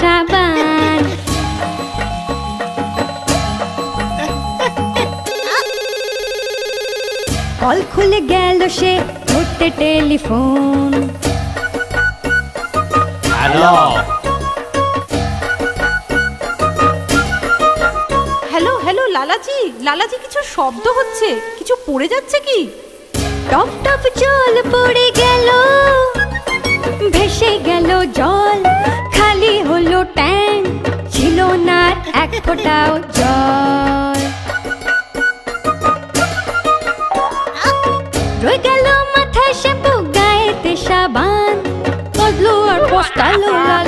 সাবান। কল খুলে গেল সে ধরতে telephone. Hello hello hello Lalaji, Lalaji কিছু শব্দ হচ্ছে, কিছু পড়ে যাচ্ছে কি? টপ টপ জল পড়ে গেল, ভেসে গেল জল, খালি হলো ট্যাঙ্ক, ছিল না এক ফোঁটাও জল। রয়ে গেল মাথায় শ্যাম্পু, গায়েতে সাবান, বদলো আর পস্তালো লালা।